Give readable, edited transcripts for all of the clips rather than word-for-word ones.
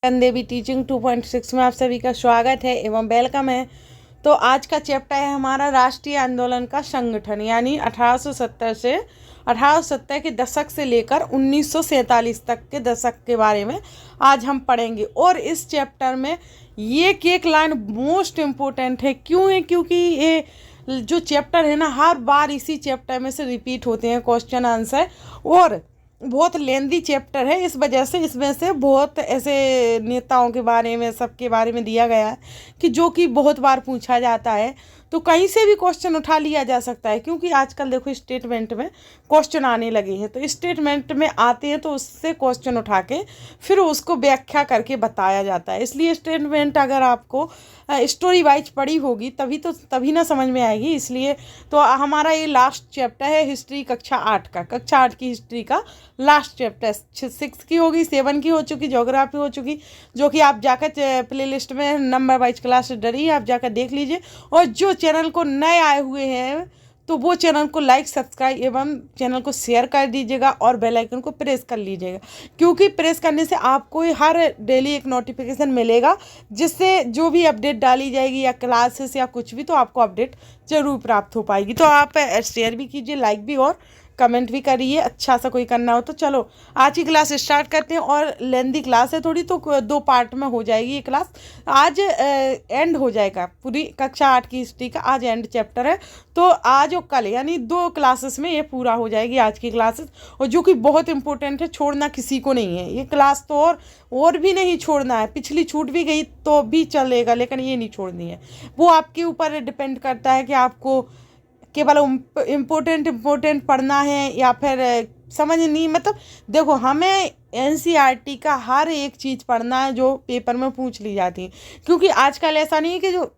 देवी teaching 2.6 में आप सभी का स्वागत है एवं वेलकम है। तो आज का चैप्टर है हमारा राष्ट्रीय आंदोलन का संगठन, यानी 1870 के दशक से लेकर 1947 तक के दशक के बारे में आज हम पढ़ेंगे। और इस चैप्टर में ये एक लाइन मोस्ट इम्पोर्टेंट है। क्यों है? क्योंकि ये जो चैप्टर है ना, हर बार इसी चैप्टर में से रिपीट होते हैं क्वेश्चन आंसर, और बहुत लेंदी चैप्टर है। इस वजह से इसमें से बहुत ऐसे नेताओं के बारे में, सबके बारे में दिया गया है कि जो कि बहुत बार पूछा जाता है, तो कहीं से भी क्वेश्चन उठा लिया जा सकता है। क्योंकि आजकल देखो स्टेटमेंट में क्वेश्चन आने लगे हैं, तो स्टेटमेंट में आते हैं तो उससे क्वेश्चन उठा के फिर उसको व्याख्या करके बताया जाता है। इसलिए स्टेटमेंट अगर आपको स्टोरी वाइज पढ़ी होगी तभी ना समझ में आएगी। इसलिए तो हमारा ये लास्ट चैप्टर है हिस्ट्री कक्षा 8 का, कक्षा 8 की हिस्ट्री का लास्ट चैप्टर। 6 की होगी, 7 की हो चुकी, ज्योग्राफी हो चुकी, जो कि आप जाकर प्ले लिस्ट में नंबर वाइज क्लास डरी आप जाकर देख लीजिए। और जो चैनल को नए आए हुए हैं तो वो चैनल को लाइक, सब्सक्राइब एवं चैनल को शेयर कर दीजिएगा और बेल आइकन को प्रेस कर लीजिएगा, क्योंकि प्रेस करने से आपको हर डेली एक नोटिफिकेशन मिलेगा, जिससे जो भी अपडेट डाली जाएगी या क्लासेस या कुछ भी, तो आपको अपडेट ज़रूर प्राप्त हो पाएगी। तो आप शेयर भी कीजिए, लाइक भी और कमेंट भी करिए, अच्छा सा कोई करना हो तो। चलो आज की क्लास स्टार्ट करते हैं। और लेंदी क्लास है थोड़ी, तो 2 पार्ट में हो जाएगी ये क्लास। आज एंड हो जाएगा पूरी कक्षा 8 की हिस्ट्री का, आज एंड चैप्टर है। तो आज और कल यानी 2 क्लासेस में ये पूरा हो जाएगी आज की क्लासेस, और जो कि बहुत इंपॉर्टेंट है, छोड़ना किसी को नहीं है ये क्लास। तो और भी नहीं छोड़ना है, पिछली छूट भी गई तो भी चलेगा, लेकिन ये नहीं छोड़नी है। वो आपके ऊपर डिपेंड करता है कि आपको केवल इम्पोर्टेंट पढ़ना है या फिर समझ नहीं। मतलब देखो, हमें एनसीईआरटी का हर एक चीज़ पढ़ना है जो पेपर में पूछ ली जाती है। क्योंकि आजकल ऐसा नहीं है कि जो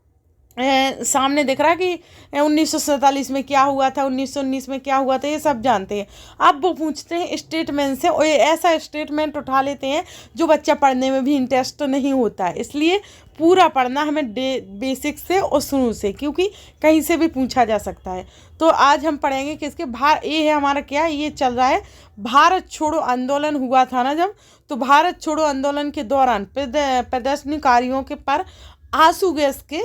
सामने दिख रहा है कि 1947 में क्या हुआ था, 1919 में क्या हुआ था, ये सब जानते हैं। अब वो पूछते हैं स्टेटमेंट से, और ऐसा स्टेटमेंट उठा लेते हैं जो बच्चा पढ़ने में भी इंटरेस्ट तो नहीं होता है। इसलिए पूरा पढ़ना हमें बेसिक से और शुरू से, क्योंकि कहीं से भी पूछा जा सकता है। तो आज हम पढ़ेंगे कि इसके ये है हमारा क्या, ये चल रहा है भारत छोड़ो आंदोलन हुआ था ना जब, तो भारत छोड़ो आंदोलन के दौरान प्रदर्शनकारियों के पर आंसू गैस के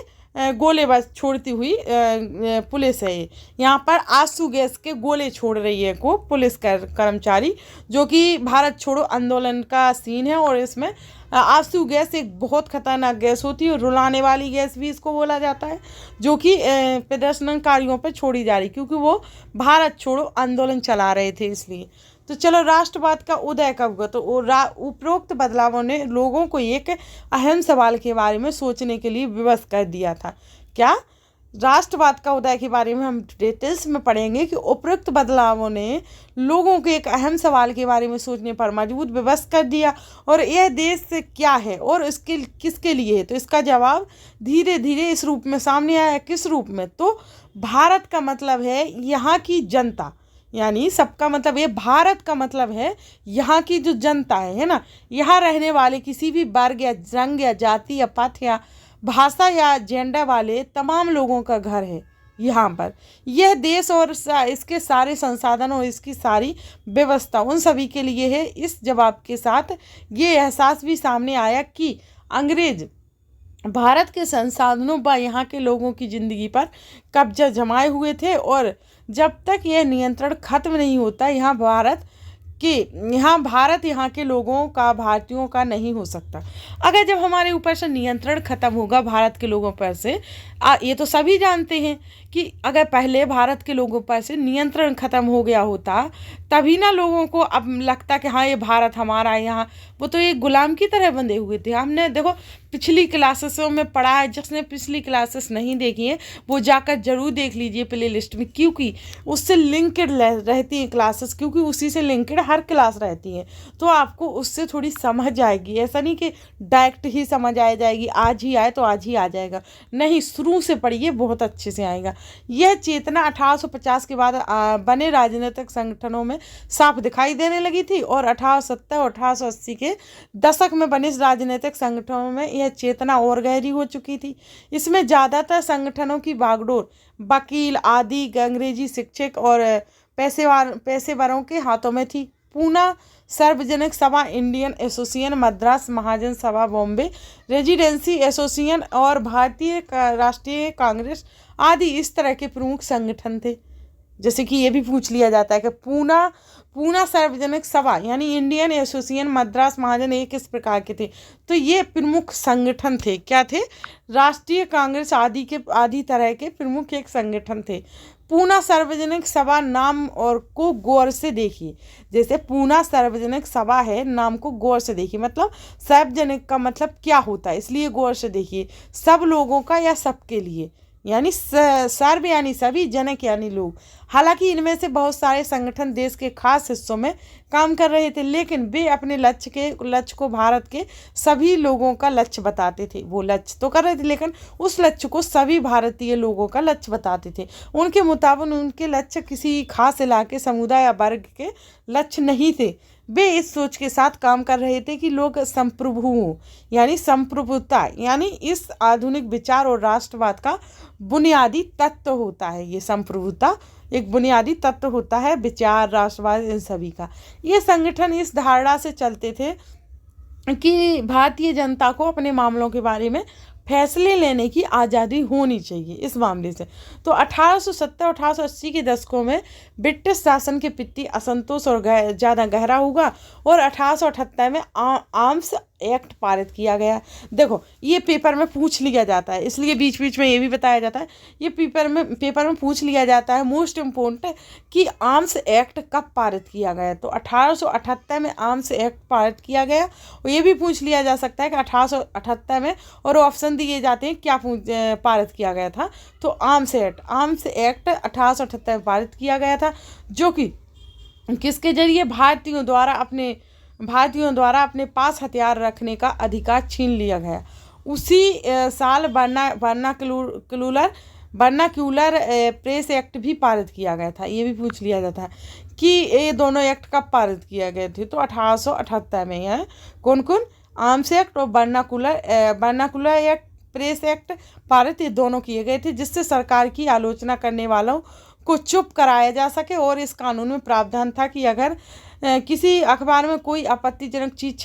गोले बस छोड़ती हुई पुलिस है। यहाँ पर आंसू गैस के गोले छोड़ रही है को पुलिस कर्मचारी, जो कि भारत छोड़ो आंदोलन का सीन है। और इसमें आंसू गैस एक बहुत खतरनाक गैस होती है, रुलाने वाली गैस भी इसको बोला जाता है, जो कि प्रदर्शनकारियों पर छोड़ी जा रही, क्योंकि वो भारत छोड़ो आंदोलन चला रहे थे। इसलिए तो चलो, राष्ट्रवाद का उदय कब हुआ? तो उपरोक्त बदलावों ने लोगों को एक अहम सवाल के बारे में सोचने के लिए विवश कर दिया था। क्या? राष्ट्रवाद का उदय के बारे में हम डिटेल्स में पढ़ेंगे कि उपरोक्त बदलावों ने लोगों को एक अहम सवाल के बारे में सोचने पर मजबूर विवश कर दिया। और यह देश क्या है और इसके किसके लिए है? तो इसका जवाब धीरे धीरे इस रूप में सामने आया। किस रूप में? तो भारत का मतलब है यहाँ की जनता, यानी सबका मतलब ये भारत का मतलब है यहाँ की जो जनता है ना, यहाँ रहने वाले किसी भी वर्ग या रंग या जाति या पथ या भाषा या जेंडर वाले तमाम लोगों का घर है यहाँ पर। यह देश और इसके सारे संसाधन और इसकी सारी व्यवस्था उन सभी के लिए है। इस जवाब के साथ ये एहसास भी सामने आया कि अंग्रेज भारत के संसाधनों व यहाँ के लोगों की ज़िंदगी पर कब्जा जमाए हुए थे, और जब तक यह नियंत्रण खत्म नहीं होता, यहाँ भारत यहाँ के लोगों का, भारतीयों का नहीं हो सकता। अगर जब हमारे ऊपर से नियंत्रण खत्म होगा भारत के लोगों पर से, ये तो सभी जानते हैं कि अगर पहले भारत के लोगों पर से नियंत्रण खत्म हो गया होता, तभी ना लोगों को अब लगता कि हाँ ये भारत हमारा है। यहाँ वो तो एक गुलाम की तरह बंधे हुए थे। हमने देखो पिछली क्लासेसों में पढ़ा है, जिसने पिछली क्लासेस नहीं देखी है वो जाकर जरूर देख लीजिए प्ले लिस्ट में, क्योंकि उससे लिंक्ड रहती है क्लासेस, क्योंकि उसी से लिंक्ड हर क्लास रहती है। तो आपको उससे थोड़ी समझ आएगी। ऐसा नहीं कि डायरेक्ट ही समझ आ जाएगी, आज ही आए तो आज ही आ जाएगा, नहीं, शुरू से पढ़िए, बहुत अच्छे से आएगा। यह चेतना 1850 के बाद बने राजनीतिक संगठनों में साफ दिखाई देने लगी थी, और 1870 और 1880 के दशक में बने राजनीतिक संगठनों में यह चेतना और गहरी हो चुकी थी। इसमें ज़्यादातर संगठनों की बागडोर वकील आदि अंग्रेजी शिक्षक और पेशेवरों के हाथों में थी। पूना सार्वजनिक सभा इंडियन एसोसिएशन, मद्रास महाजन सभा बॉम्बे, रेजिडेंसी एसोसिएशन और भारतीय राष्ट्रीय कांग्रेस आदि इस तरह के प्रमुख संगठन थे। जैसे कि ये भी पूछ लिया जाता है कि पूना सार्वजनिक सभा यानी इंडियन एसोसिएशन, मद्रास महाजन, ये किस प्रकार के थे? तो ये प्रमुख संगठन थे। क्या थे? राष्ट्रीय कांग्रेस आदि तरह के प्रमुख एक संगठन थे। पूना सार्वजनिक सभा नाम और को गौर से देखिए। जैसे पूना सार्वजनिक सभा है, नाम को गौर से देखिए, मतलब सार्वजनिक का मतलब क्या होता है, इसलिए गौर से देखिए। सब लोगों का या सबके लिए, यानी सर्व यानी सभी, जनक यानी लोग। हालांकि इनमें से बहुत सारे संगठन देश के खास हिस्सों में काम कर रहे थे, लेकिन वे अपने लक्ष्य को भारत के सभी लोगों का लक्ष्य बताते थे। वो लक्ष्य तो कर रहे थे, लेकिन उस लक्ष्य को सभी भारतीय लोगों का लक्ष्य बताते थे। उनके मुताबिक उनके लक्ष्य किसी खास इलाके, समुदाय या वर्ग के लक्ष्य नहीं थे। वे इस सोच के साथ काम कर रहे थे कि लोग संप्रभु हों, यानी संप्रभुता, यानी इस आधुनिक विचार और राष्ट्रवाद का बुनियादी तत्व होता है। ये संप्रभुता एक बुनियादी तत्व होता है विचार, राष्ट्रवाद, इन सभी का। ये संगठन इस धारणा से चलते थे कि भारतीय जनता को अपने मामलों के बारे में फैसले लेने की आज़ादी होनी चाहिए। इस मामले से तो 1870-1880 के दशकों में ब्रिटिश शासन के प्रति असंतोष और ज़्यादा गहरा हुआ और 1878 में आर्म्स एक्ट पारित किया गया। देखो, ये पेपर में पूछ लिया जाता है, इसलिए बीच बीच में ये भी बताया जाता है। ये पेपर में पूछ लिया जाता है, मोस्ट इम्पोर्टेंट, कि आर्म्स एक्ट कब पारित किया गया। तो 1878 में आर्म्स एक्ट पारित किया गया। और ये भी पूछ लिया जा सकता है कि 1878 में, और ऑप्शन दिए जाते हैं क्या पारित किया गया था। तो आर्म्स एक्ट 1878 में पारित किया गया था, जो कि किसके जरिए? भारतीयों द्वारा अपने पास हथियार रखने का अधिकार छीन लिया गया। उसी साल वर्नाक्यूलर प्रेस एक्ट भी पारित किया गया था। ये भी पूछ लिया जाता है कि ये दोनों एक्ट कब पारित किए गए थे। तो 1878 में यह कौन कौन? आर्म्स एक्ट और वर्नाक्यूलर एक्ट, प्रेस एक्ट पारित, ये दोनों किए गए थे, जिससे सरकार की आलोचना करने वालों को चुप कराया जा सके। और इस कानून में प्रावधान था कि अगर किसी अखबार में कोई आपत्तिजनक चीज़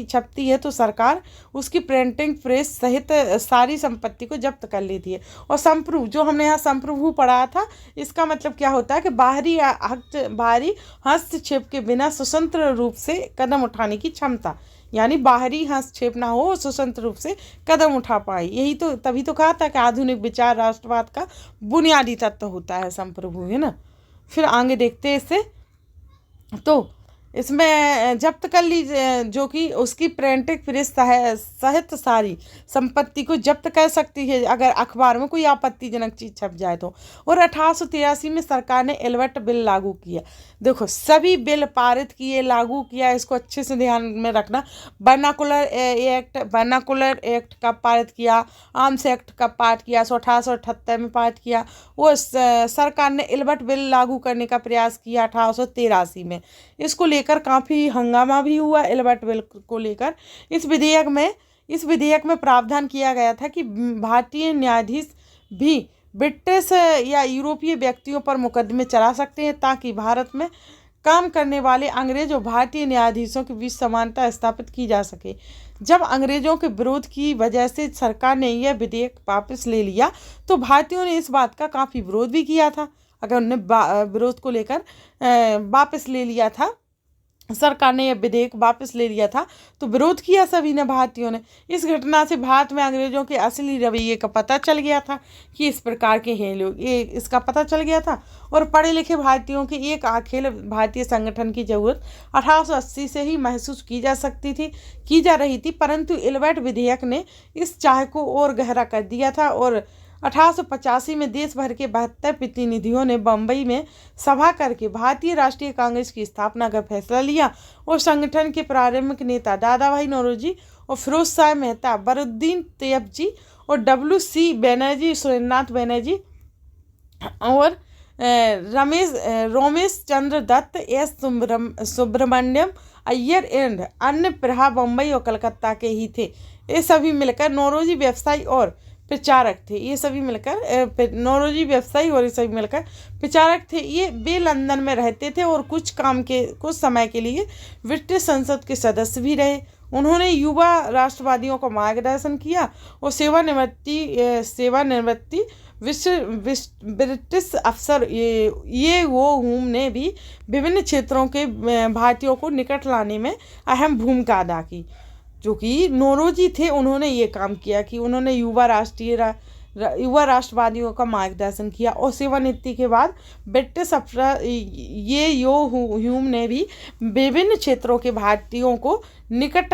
छपती है तो सरकार उसकी प्रिंटिंग प्रेस सहित सारी संपत्ति को जब्त कर लेती है। और संप्रभु, जो हमने यहाँ संप्रभु पढ़ा था, इसका मतलब क्या होता है कि बाहरी हस्तक्षेप के बिना स्वतंत्र रूप से कदम उठाने की क्षमता, यानी बाहरी हस्तक्षेप ना हो, स्वतंत्र रूप से कदम उठा पाए। यही तो, तभी तो कहा था कि आधुनिक विचार राष्ट्रवाद का बुनियादी तत्व होता है संप्रभु, है ना। फिर आगे देखते हैं इससे। तो इसमें जब्त कर ली, जो कि उसकी प्रिंटिंग प्रेस सहित सारी संपत्ति को जब्त कर सकती है अगर अखबार में कोई आपत्तिजनक चीज़ छप जाए तो। और 1883 में सरकार ने एल्बर्ट बिल लागू किया। देखो, सभी बिल पारित किए, लागू किया, इसको अच्छे से ध्यान में रखना। वर्नाकुलर एक्ट कब पारित किया? आर्म्स एक्ट कब पारित किया? 1878 में पारित किया। वो सरकार ने एल्बर्ट बिल लागू करने का प्रयास किया 1883 में। इसको लेकर काफ़ी हंगामा भी हुआ। एल्बर्ट बिल को लेकर इस विधेयक में प्रावधान किया गया था कि भारतीय न्यायाधीश भी ब्रिटिश या यूरोपीय व्यक्तियों पर मुकदमे चला सकते हैं, ताकि भारत में काम करने वाले अंग्रेज और भारतीय न्यायाधीशों के बीच समानता स्थापित की जा सके। जब अंग्रेजों के विरोध की वजह से सरकार ने यह विधेयक वापस ले लिया, तो भारतीयों ने इस बात का काफ़ी विरोध भी किया था। अगर उन्होंने विरोध को लेकर वापस ले लिया था, सरकार ने यह विधेयक वापस ले लिया था, तो विरोध किया सभी ने, भारतीयों ने। इस घटना से भारत में अंग्रेजों के असली रवैये का पता चल गया था कि इस प्रकार के हैं लोग, ये इसका पता चल गया था। और पढ़े लिखे भारतीयों के एक अखिल भारतीय संगठन की जरूरत 1880 से ही महसूस की जा रही थी, परंतु एल्बर्ट विधेयक ने इस चाह को और गहरा कर दिया था। और 1885 में देश भर के 72 प्रतिनिधियों ने बम्बई में सभा करके भारतीय राष्ट्रीय कांग्रेस की स्थापना का फैसला लिया। और संगठन के प्रारंभिक नेता दादा भाई नौरोजी और फिरोज शाह मेहता, बरुद्दीन तैयबजी और WC बनर्जी, सुरेंद्रनाथ बनर्जी और रोमेश चंद्र दत्त, S सुब्रमण्यम अय्यर एंड अन्य प्रहा बम्बई और कलकत्ता के ही थे। ये सभी मिलकर नौरोजी व्यवसायी और प्रचारक थे। ये सभी मिलकर नौरोजी व्यवसायी और ये सभी मिलकर प्रचारक थे। ये वे लंदन में रहते थे और कुछ समय के लिए ब्रिटिश संसद के सदस्य भी रहे। उन्होंने युवा राष्ट्रवादियों को मार्गदर्शन किया और सेवानिवृत्ति ब्रिटिश अफसर ये वो हुम ने भी विभिन्न क्षेत्रों के भारतीयों को निकट लाने में अहम भूमिका अदा की। जो कि नौरोजी थे, उन्होंने ये काम किया कि उन्होंने युवा राष्ट्रवादियों का मार्गदर्शन किया और सेवानिवृत्ति के बाद ब्रिटिश अफसर ह्यूम ने भी विभिन्न क्षेत्रों के भारतीयों को निकट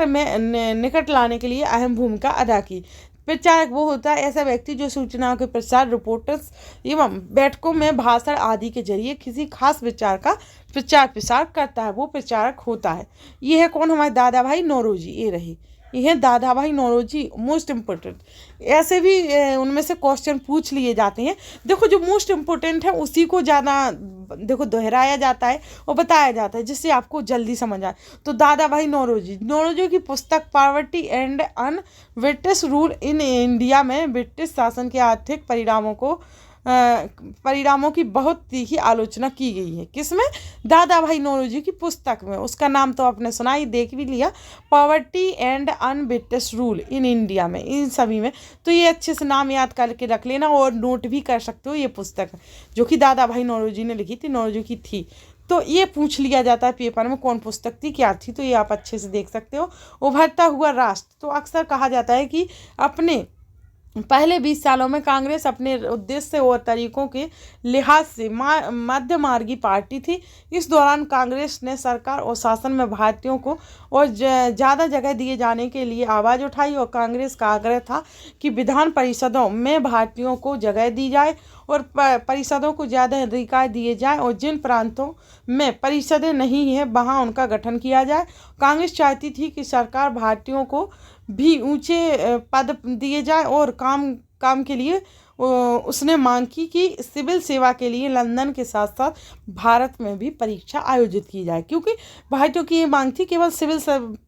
लाने के लिए अहम भूमिका अदा की। प्रचारक वो होता है ऐसा व्यक्ति जो सूचनाओं के प्रसार, रिपोर्टर्स एवं बैठकों में भाषण आदि के जरिए किसी खास विचार का प्रचार प्रसार करता है, वो प्रचारक होता है। ये है कौन? हमारे दादा भाई नौरोजी। ये रहे, ये है दादा भाई नौरोजी, मोस्ट इम्पोर्टेंट। ऐसे भी उनमें से क्वेश्चन पूछ लिए जाते हैं। देखो जो मोस्ट इम्पोर्टेंट है उसी को ज़्यादा देखो दोहराया जाता है और बताया जाता है जिससे आपको जल्दी समझ आए। तो दादा भाई नौरोजी की पुस्तक poverty and un British rule in India में ब्रिटिश शासन के आर्थिक परिणामों की बहुत तीखी आलोचना की गई है। किसमें? दादा भाई नौरोजी की पुस्तक में। उसका नाम तो आपने सुना ही, देख भी लिया, poverty and un British rule in India में, इन सभी में। तो ये अच्छे से नाम याद करके रख लेना और नोट भी कर सकते हो। ये पुस्तक जो कि दादा भाई नौरोजी ने लिखी थी, नौरोजी की थी। तो ये पूछ लिया जाता है पेपर में कौन पुस्तक थी, क्या थी, तो ये आप अच्छे से देख सकते हो। उभरता हुआ राष्ट्र, तो अक्सर कहा जाता है कि अपने पहले 20 सालों में कांग्रेस अपने उद्देश्य और तरीकों के लिहाज से मध्य मार्गी पार्टी थी। इस दौरान कांग्रेस ने सरकार और शासन में भारतीयों को और ज़्यादा जगह दिए जाने के लिए आवाज़ उठाई और कांग्रेस का आग्रह था कि विधान परिषदों में भारतीयों को जगह दी जाए और परिषदों को ज़्यादा अधिकार दिए जाए और जिन प्रांतों में परिषदें नहीं हैं वहाँ उनका गठन किया जाए। कांग्रेस चाहती थी कि सरकार भारतीयों को भी ऊंचे पद दिए जाए और काम के लिए उसने मांग की कि सिविल सेवा के लिए लंदन के साथ साथ भारत में भी परीक्षा आयोजित की जाए, क्योंकि भारतीयों की ये मांग थी केवल सिविल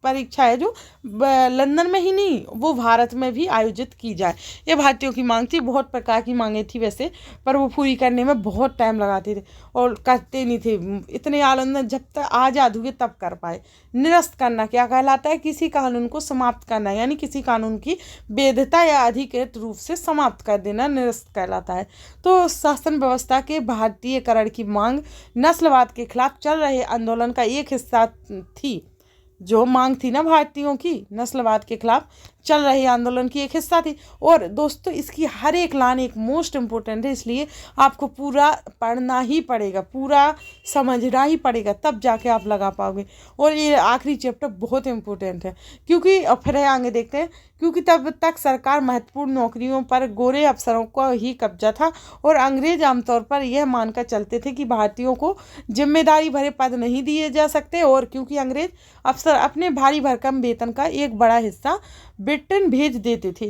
परीक्षा है जो लंदन में ही नहीं, वो भारत में भी आयोजित की जाए। ये भारतीयों की मांग थी। बहुत प्रकार की मांगें थी वैसे, पर वो पूरी करने में बहुत टाइम लगाते थे और करते नहीं थे। इतने आंदोलन जब तक आज़ाद हुए तब कर पाए। निरस्त करना क्या कहलाता है? किसी कानून को समाप्त करना, यानी किसी कानून की वैधता या अधिकृत रूप से समाप्त कर देना निरस्त कहलाता है। तो शासन व्यवस्था के भारतीयकरण की मांग नस्लवाद के खिलाफ चल रहे आंदोलन का एक हिस्सा थी। जो मांग थी ना भारतीयों की, नस्लवाद के खिलाफ चल रहे आंदोलन की एक हिस्सा थी। और दोस्तों इसकी हर एक लाइन एक मोस्ट इम्पोर्टेंट है, इसलिए आपको पूरा पढ़ना ही पड़ेगा, पूरा समझना ही पड़ेगा, तब जाके आप लगा पाओगे। और ये आखिरी चैप्टर बहुत इम्पोर्टेंट है, क्योंकि फिर आगे देखते हैं, क्योंकि तब तक सरकार महत्वपूर्ण नौकरियों पर गोरे अफसरों का ही कब्जा था और अंग्रेज आमतौर पर यह मानकर चलते थे कि भारतीयों को जिम्मेदारी भरे पद नहीं दिए जा सकते, और क्योंकि अंग्रेज अफसर अपने भारी भरकम वेतन का एक बड़ा हिस्सा ब्रिटेन भेज देते थे,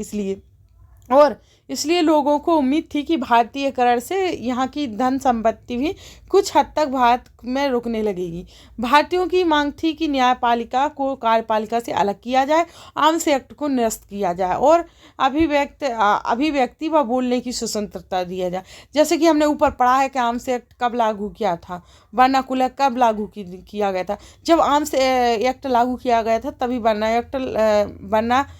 इसलिए लोगों को उम्मीद थी कि भारतीयकरण से यहाँ की धन संपत्ति भी कुछ हद तक भारत में रुकने लगेगी। भारतीयों की मांग थी कि न्यायपालिका को कार्यपालिका से अलग किया जाए, आर्म्स एक्ट को निरस्त किया जाए और अभिव्यक्ति व बोलने की स्वतंत्रता दिया जाए। जैसे कि हमने ऊपर पढ़ा है कि आर्म्स एक्ट कब लागू किया था, वर्नाकुलर कब लागू किया गया था। जब आर्म्स एक्ट लागू किया गया था तभी वर्नाकुलर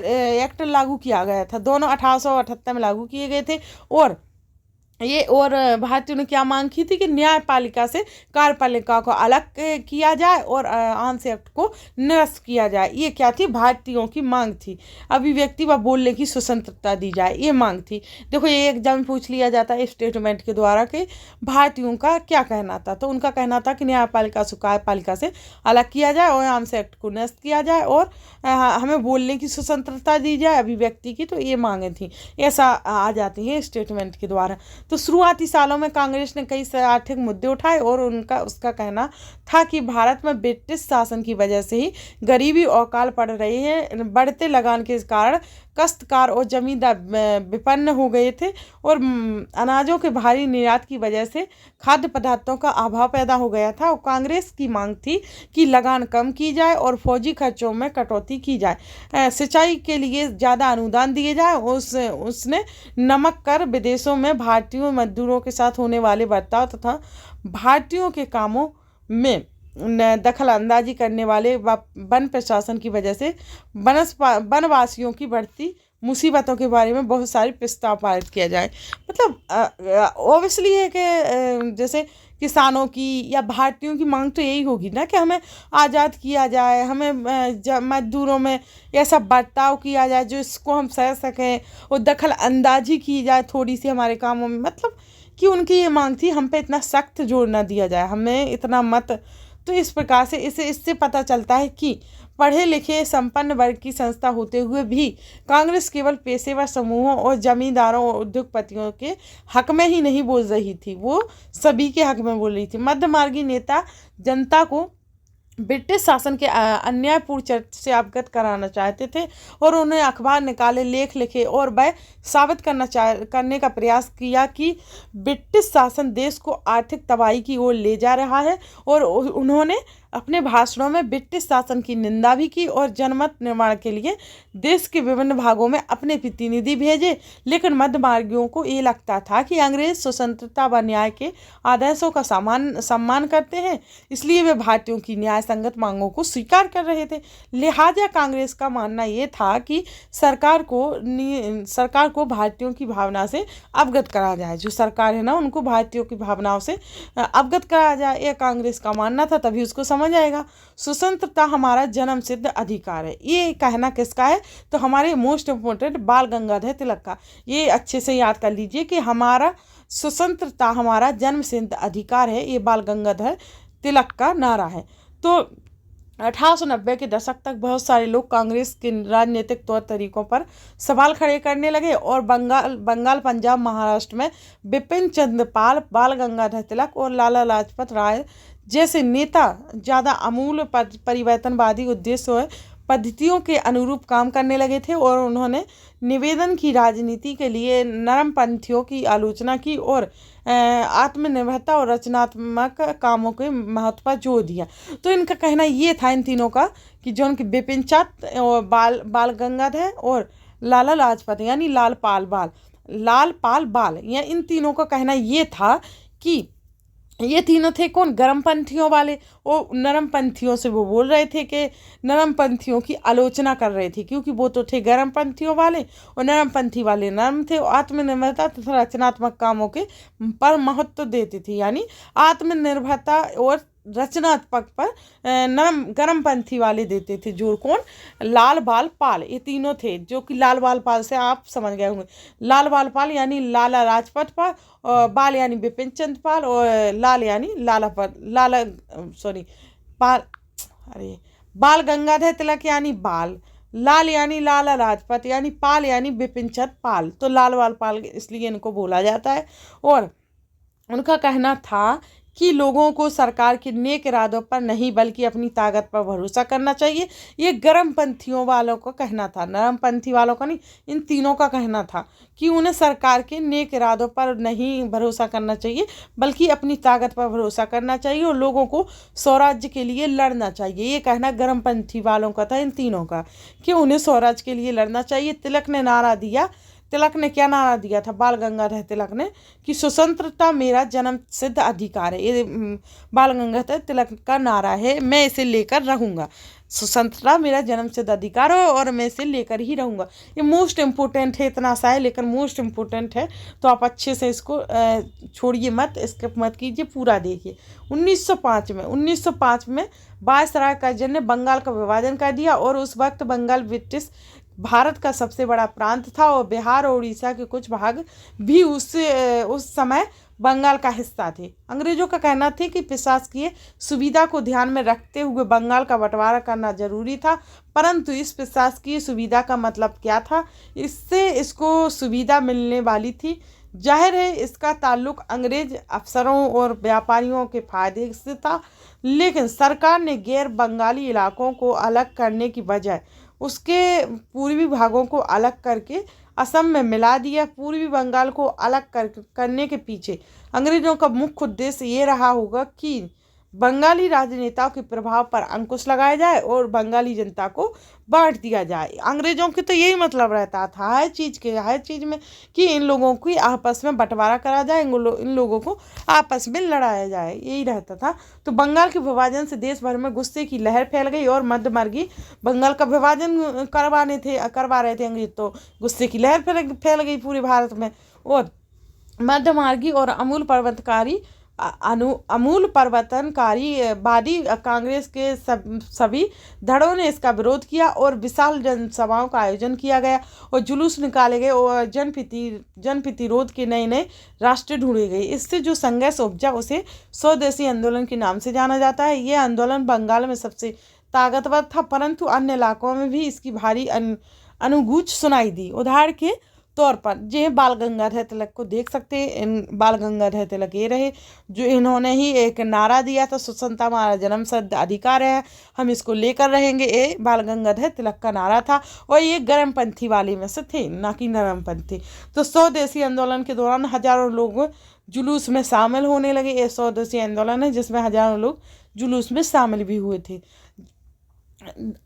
एक्ट लागू किया गया था। दोनों 1878 में लागू किए गए थे। और भारतीयों ने क्या मांग की थी कि न्यायपालिका से कार्यपालिका को अलग किया जाए और आर्म्स एक्ट को निरस्त किया जाए। ये क्या थी? भारतीयों की मांग थी। अभिव्यक्ति व बोलने की स्वतंत्रता दी जाए, ये मांग थी। देखो ये एग्जाम में पूछ लिया जाता है स्टेटमेंट के द्वारा कि भारतीयों का क्या कहना था। तो उनका कहना था कि न्यायपालिका से कार्यपालिका से अलग किया जाए और आर्म्स एक्ट को निरस्त किया जाए और हमें बोलने की स्वतंत्रता दी जाए, अभिव्यक्ति की। तो ये मांगे थी, ऐसा आ जाती है स्टेटमेंट के द्वारा। तो शुरुआती सालों में कांग्रेस ने कई आर्थिक मुद्दे उठाए और उसका कहना था कि भारत में ब्रिटिश शासन की वजह से ही गरीबी और अकाल पड़ रही है। बढ़ते लगान के कारण काश्तकार और जमींदार विपन्न हो गए थे और अनाजों के भारी निर्यात की वजह से खाद्य पदार्थों का अभाव पैदा हो गया था। और कांग्रेस की मांग थी कि लगान कम की जाए और फौजी खर्चों में कटौती की जाए, सिंचाई के लिए ज़्यादा अनुदान दिए जाए। उसने नमक कर, विदेशों में भारतीय मजदूरों के साथ होने वाले बर्ताव तथा भारतीयों के कामों में दखल अंदाजी करने वाले वन प्रशासन की वजह से वनवासियों की बढ़ती मुसीबतों के बारे में बहुत सारे प्रस्ताव पारित किया जाए। मतलब ऑब्वियसली है कि जैसे किसानों की या भारतीयों की मांग तो यही होगी ना कि हमें आज़ाद किया जाए, हमें मजदूरों में ऐसा बर्ताव किया जाए जो इसको हम सह सकें और दखल अंदाजी की जाए थोड़ी सी हमारे कामों में। मतलब कि उनकी ये मांग थी हम पे इतना सख्त जोर ना दिया जाए, हमें इतना मत। तो इस प्रकार से इससे पता चलता है कि पढ़े लिखे संपन्न वर्ग की संस्था होते हुए भी कांग्रेस केवल पेशेवर समूहों और जमींदारों और उद्योगपतियों के हक में ही नहीं बोल रही थी, वो सभी के हक में बोल रही थी। मध्यमार्गी नेता जनता को ब्रिटिश शासन के अन्यायपूर्ण चर्च से अवगत कराना चाहते थे और उन्हें अखबार निकाले, लेख लिखे और वह साबित करने का प्रयास किया कि ब्रिटिश शासन देश को आर्थिक तबाही की ओर ले जा रहा है। और उन्होंने अपने भाषणों में ब्रिटिश शासन की निंदा भी की और जनमत निर्माण के लिए देश के विभिन्न भागों में अपने प्रतिनिधि भेजे। लेकिन मध्यमार्गियों को ये लगता था कि अंग्रेज स्वतंत्रता व न्याय के आदर्शों का सम्मान करते हैं, इसलिए वे भारतीयों की न्याय संगत मांगों को स्वीकार कर रहे थे। लिहाजा कांग्रेस का मानना ये था कि सरकार को भारतीयों की भावना से अवगत करा जाए, जो सरकार है ना उनको भारतीयों की भावनाओं से अवगत कराया जाए, यह कांग्रेस का मानना था। तभी उसको समझ आएगा। स्वतंत्रता हमारा जन्म सिद्ध अधिकार है, ये कहना किसका है? तो हमारे मोस्ट इम्पोर्टेंट बाल गंगाधर तिलक का। ये अच्छे से याद कर लीजिए कि हमारा स्वतंत्रता हमारा जन्म सिद्ध अधिकार है, ये बाल गंगाधर तिलक का नारा है। तो 1890 के दशक तक बहुत सारे लोग कांग्रेस के राजनीतिक तौर तरीकों पर सवाल खड़े करने लगे और बंगाल, पंजाब, महाराष्ट्र में बिपिन चंद्र पाल, बाल गंगाधर तिलक और लाला लाजपत राय जैसे नेता ज़्यादा आमूल परिवर्तनवादी उद्देश्यों और पद्धतियों के अनुरूप काम करने लगे थे और उन्होंने निवेदन की राजनीति के लिए नरमपंथियों की आलोचना की और आत्मनिर्भरता और रचनात्मक कामों के महत्व पर जोर दिया। तो इनका कहना ये था इन तीनों का कि जो उनके बिपिन चंद्र और बाल गंगाधर और लाला लाजपत यानी लाल पाल बाल या इन तीनों का कहना ये था कि ये तीनों थे कौन? गर्मपंथियों वाले। और नरमपंथियों से वो बोल रहे थे कि नरमपंथियों की आलोचना कर रहे थे, क्योंकि वो तो थे गर्मपंथियों वाले और नरमपंथी वाले नरम थे और आत्मनिर्भरता तथा रचनात्मक कामों के पर महत्व देते थे। यानी आत्मनिर्भरता और रचनात्मक पर गर्मपंथी वाले देते थे जोर। कौन? लाल बाल पाल, ये तीनों थे। जो कि लाल बाल पाल से आप समझ गए होंगे, लाल बाल पाल यानी लाला लाजपत पाल, और बाल यानी बिपिन चंद्र पाल और लाल यानी बाल गंगाधर तिलक यानी बाल, लाल यानी लाला लाजपत यानी पाल यानी बिपिन चंद्र पाल। तो लाल बाल पाल इसलिए इनको बोला जाता है। और उनका कहना था कि लोगों को सरकार के नेक इरादों पर नहीं बल्कि अपनी ताकत पर भरोसा करना चाहिए। ये गर्मपंथियों वालों का कहना था, नरमपंथी वालों का नहीं, इन तीनों का कहना था कि उन्हें सरकार के नेक इरादों पर नहीं भरोसा करना चाहिए बल्कि अपनी ताकत पर भरोसा करना चाहिए और लोगों को स्वराज्य के लिए लड़ना चाहिए। ये कहना गर्मपंथी वालों का था, इन तीनों का, कि उन्हें स्वराज्य के लिए लड़ना चाहिए। तिलक ने क्या नारा दिया था? बाल गंगाधर तिलक ने कि स्वतंत्रता मेरा जन्म सिद्ध अधिकार है। ये बाल गंगाधर तिलक का नारा है, मैं इसे लेकर रहूँगा। स्वतंत्रता मेरा जन्म सिद्ध अधिकार है और मैं इसे लेकर ही रहूँगा। ये मोस्ट इम्पोर्टेंट है, इतना सा है लेकिन मोस्ट इम्पोर्टेंट है, तो आप अच्छे से इसको छोड़िए मत, स्किप मत कीजिए, पूरा देखिए। 1905 में वायसराय कर्जन ने बंगाल का विभाजन कर दिया और उस वक्त बंगाल ब्रिटिश भारत का सबसे बड़ा प्रांत था और बिहार और उड़ीसा के कुछ भाग भी उस समय बंगाल का हिस्सा थे। अंग्रेजों का कहना था कि प्रशासकीय सुविधा को ध्यान में रखते हुए बंगाल का बंटवारा करना जरूरी था, परंतु इस प्रशासकीय सुविधा का मतलब क्या था? इससे इसको सुविधा मिलने वाली थी जाहिर है इसका ताल्लुक अंग्रेज अफसरों और व्यापारियों के फायदे से था, लेकिन सरकार ने गैर बंगाली इलाकों को अलग करने की बजाय उसके पूर्वी भागों को अलग करके असम में मिला दिया। पूर्वी बंगाल को अलग करने के पीछे अंग्रेजों का मुख्य उद्देश्य ये रहा होगा कि बंगाली राजनेताओं के प्रभाव पर अंकुश लगाया जाए और बंगाली जनता को बांट दिया जाए। अंग्रेजों के तो यही मतलब रहता था हर चीज़ में कि इन लोगों की आपस में बंटवारा करा जाए, इन लोगों को आपस में लड़ाया जाए, यही रहता था। तो बंगाल के विभाजन से देश भर में गुस्से की लहर फैल गई और मध्यमार्गी बंगाल का विभाजन करवा रहे थे अंग्रेज, तो गुस्से की लहर फैल गई पूरे भारत में। और मध्यमार्गी और अमूल परिवर्तनकारी वादी कांग्रेस के सभी धड़ों ने इसका विरोध किया और विशाल जनसभाओं का आयोजन किया गया और जुलूस निकाले गए और जनप्रतिरोध के नए नए रास्ते ढूंढे गए। इससे जो संघर्ष उपजा उसे स्वदेशी आंदोलन के नाम से जाना जाता है। यह आंदोलन बंगाल में सबसे ताकतवर था, परंतु अन्य इलाकों में भी इसकी भारी अनुगूंज सुनाई दी। उदाहरण के तौर पर जे बाल गंगाधर तिलक को देख सकते हैं। बाल गंगाधर तिलक ये रहे जो इन्होंने ही एक नारा दिया था, स्वतंत्रता हमारा जन्म सिद्ध अधिकार है, हम इसको लेकर रहेंगे। ये बाल गंगाधर तिलक का नारा था और ये गर्मपंथी वाले में से थे, ना कि नरमपंथी। तो स्वदेशी आंदोलन के दौरान हजारों लोग जुलूस में शामिल होने लगे। ये स्वदेशी आंदोलन है जिसमें हजारों लोग जुलूस में शामिल भी हुए थे।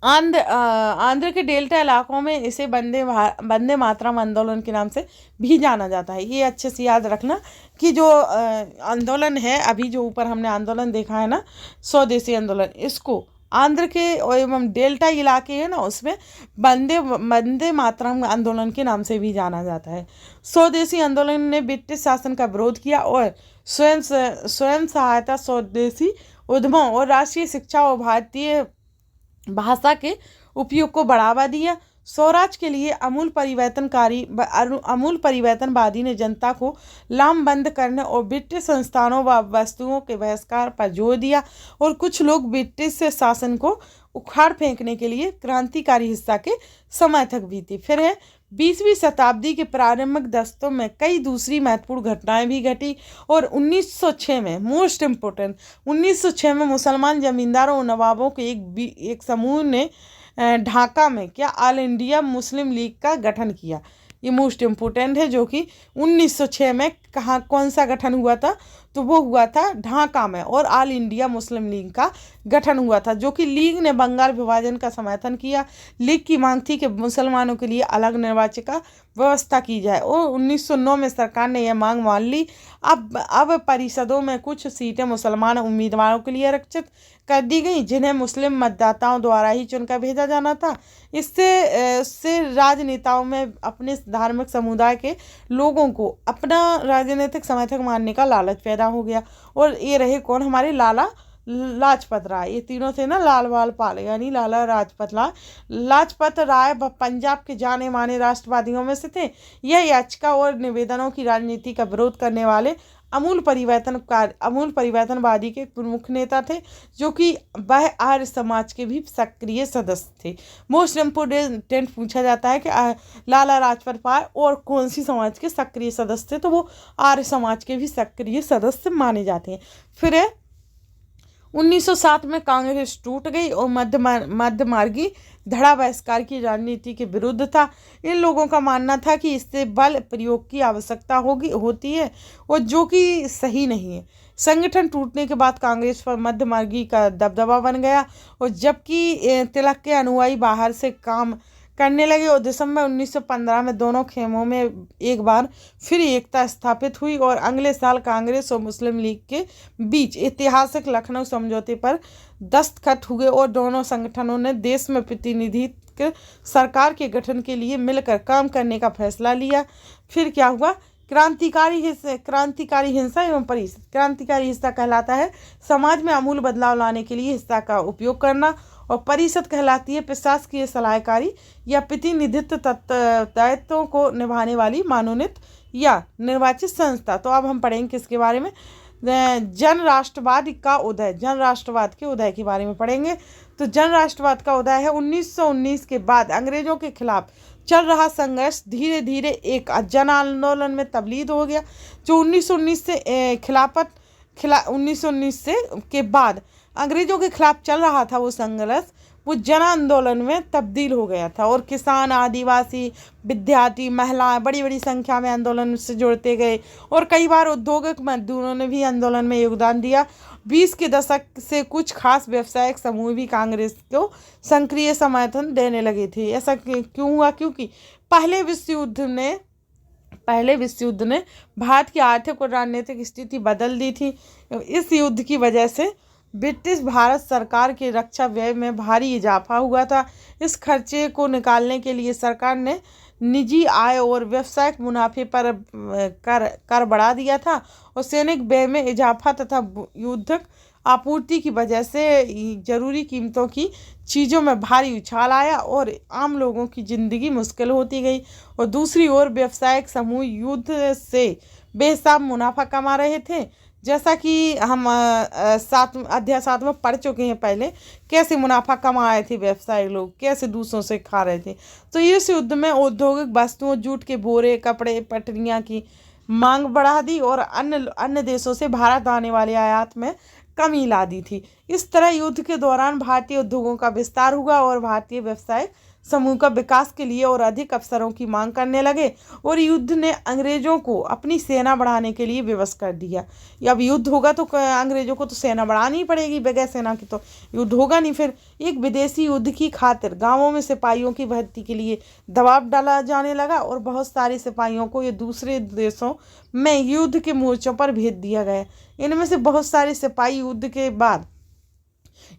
आंध्र के डेल्टा इलाकों में इसे वंदे मातरम आंदोलन के नाम से भी जाना जाता है। ये अच्छे से याद रखना कि जो आंदोलन है, अभी जो ऊपर हमने आंदोलन देखा है ना, स्वदेशी आंदोलन, इसको आंध्र के एवं डेल्टा इलाके हैं ना, उसमें वंदे मातरम आंदोलन के नाम से भी जाना जाता है। स्वदेशी आंदोलन ने ब्रिटिश शासन का विरोध किया और स्वयं सहायता, स्वदेशी उद्यमों और राष्ट्रीय शिक्षा और भारतीय भाषा के उपयोग को बढ़ावा दिया। स्वराज के लिए अमूल परिवर्तनवादी ने जनता को लामबंद करने और ब्रिटिश संस्थानों व वस्तुओं के बहिष्कार पर जोर दिया और कुछ लोग ब्रिटिश शासन को उखाड़ फेंकने के लिए क्रांतिकारी हिंसा के समर्थक भी थे। फिर है 20वीं शताब्दी के प्रारंभिक दशकों में कई दूसरी महत्वपूर्ण घटनाएं भी घटी और 1906 में मोस्ट इम्पोर्टेंट 1906 में मुसलमान जमींदारों और नवाबों के एक समूह ने ढाका में ऑल इंडिया मुस्लिम लीग का गठन किया। ये मोस्ट इम्पोर्टेंट है, जो कि 1906 में कौन सा गठन हुआ था, तो वो हुआ था ढाका में और ऑल इंडिया मुस्लिम लीग का गठन हुआ था, जो कि लीग ने बंगाल विभाजन का समर्थन किया। लीग की मांग थी कि मुसलमानों के लिए अलग निर्वाचन का व्यवस्था की जाए और 1909 में सरकार ने यह मांग मान ली। अब परिषदों में कुछ सीटें मुसलमान उम्मीदवारों के लिए आरक्षित कर दी गई, जिन्हें मुस्लिम मतदाताओं द्वारा ही चुनकर भेजा जाना था। इससे राजनेताओं में अपने धार्मिक समुदाय के लोगों को अपना राजनीतिक समर्थक मानने का लालच पैदा हो गया। और ये रहे कौन, हमारे लाला लाजपत राय। ये तीनों थे ना, लाल बाल पाल, यानी लाला लाजपत राय पंजाब के जाने माने राष्ट्रवादियों में से थे। यह याचिका और निवेदनों की राजनीति का विरोध करने वाले अमूल परिवर्तनवादी के प्रमुख नेता थे, जो कि वह आर्य समाज के भी सक्रिय सदस्य थे। मोस्ट इम्पोर्टेंट पूछा जाता है कि लाला लाजपत राय और कौन सी समाज के सक्रिय सदस्य थे, तो वो आर्य समाज के भी सक्रिय सदस्य माने जाते हैं। फिर 1907 में कांग्रेस टूट गई और मध्यमार्गी धड़ा बहिष्कार की राजनीति के विरुद्ध था। इन लोगों का मानना था कि इससे बल प्रयोग की आवश्यकता होती है और जो कि सही नहीं है। संगठन टूटने के बाद कांग्रेस पर मध्यमार्गी का दबदबा बन गया और जबकि तिलक के अनुयायी बाहर से काम करने लगे और दिसंबर 1915 में दोनों खेमों में एक बार फिर एकता स्थापित हुई और अगले साल कांग्रेस और मुस्लिम लीग के बीच ऐतिहासिक लखनऊ समझौते पर दस्तखत हुए और दोनों संगठनों ने देश में प्रतिनिधित्व सरकार के गठन के लिए मिलकर काम करने का फैसला लिया। फिर क्या हुआ, क्रांतिकारी हिंसा एवं परिषद। क्रांतिकारी हिंसा कहलाता है समाज में आमूल बदलाव लाने के लिए हिंसा का उपयोग करना और परिषद कहलाती है प्रशासकीय सलाहकारी या प्रतिनिधित्व दायित्वों को निभाने वाली मनोनीत या निर्वाचित संस्था। तो अब हम पढ़ेंगे किसके बारे में, जन राष्ट्रवाद का उदय, जन राष्ट्रवाद के उदय के बारे में पढ़ेंगे। तो जन राष्ट्रवाद का उदय है 1919 के बाद अंग्रेजों के खिलाफ चल रहा संघर्ष धीरे धीरे एक जन आंदोलन में तब्दील हो गया। जो 1919 से 1919 से के बाद अंग्रेजों के खिलाफ चल रहा था वो संघर्ष, वो जन आंदोलन में तब्दील हो गया था और किसान, आदिवासी, विद्यार्थी, महिलाएं बड़ी बड़ी संख्या में आंदोलन से जुड़ते गए और कई बार औद्योगिक मजदूरों ने भी आंदोलन में योगदान दिया। 20 के दशक से कुछ खास व्यवसायिक समूह भी कांग्रेस को सक्रिय समर्थन देने लगे थे। ऐसा क्यों हुआ? क्योंकि पहले विश्व युद्ध ने भारत की आर्थिक और राजनीतिक स्थिति बदल दी थी। इस युद्ध की वजह से ब्रिटिश भारत सरकार के रक्षा व्यय में भारी इजाफा हुआ था। इस खर्चे को निकालने के लिए सरकार ने निजी आय और व्यावसायिक मुनाफे पर कर बढ़ा दिया था और सैनिक व्यय में इजाफा तथा युद्धक आपूर्ति की वजह से जरूरी कीमतों की चीज़ों में भारी उछाल आया और आम लोगों की ज़िंदगी मुश्किल होती गई। और दूसरी ओर व्यावसायिक समूह युद्ध से बेहिसाब मुनाफा कमा रहे थे। जैसा कि हम अध्याय 7 में पढ़ चुके हैं पहले, कैसे मुनाफा कमाए थे व्यवसायी लोग, कैसे दूसरों से खा रहे थे। तो इस युद्ध में औद्योगिक वस्तुओं, जूट के बोरे, कपड़े, पटरियाँ की मांग बढ़ा दी और अन्य देशों से भारत आने वाले आयात में कमी ला दी थी। इस तरह युद्ध के दौरान भारतीय उद्योगों का विस्तार हुआ और भारतीय व्यवसाय समूह का विकास के लिए और अधिक अवसरों की मांग करने लगे और युद्ध ने अंग्रेजों को अपनी सेना बढ़ाने के लिए विवश कर दिया। अब युद्ध होगा तो अंग्रेजों को तो सेना बढ़ानी ही पड़ेगी, बगैर सेना की तो युद्ध होगा नहीं। फिर एक विदेशी युद्ध की खातिर गांवों में सिपाहियों की भर्ती के लिए दबाव डाला जाने लगा और बहुत सारे सिपाहियों को ये दूसरे देशों में युद्ध के मोर्चों पर भेज दिया गया। इनमें से बहुत सारे सिपाही युद्ध के बाद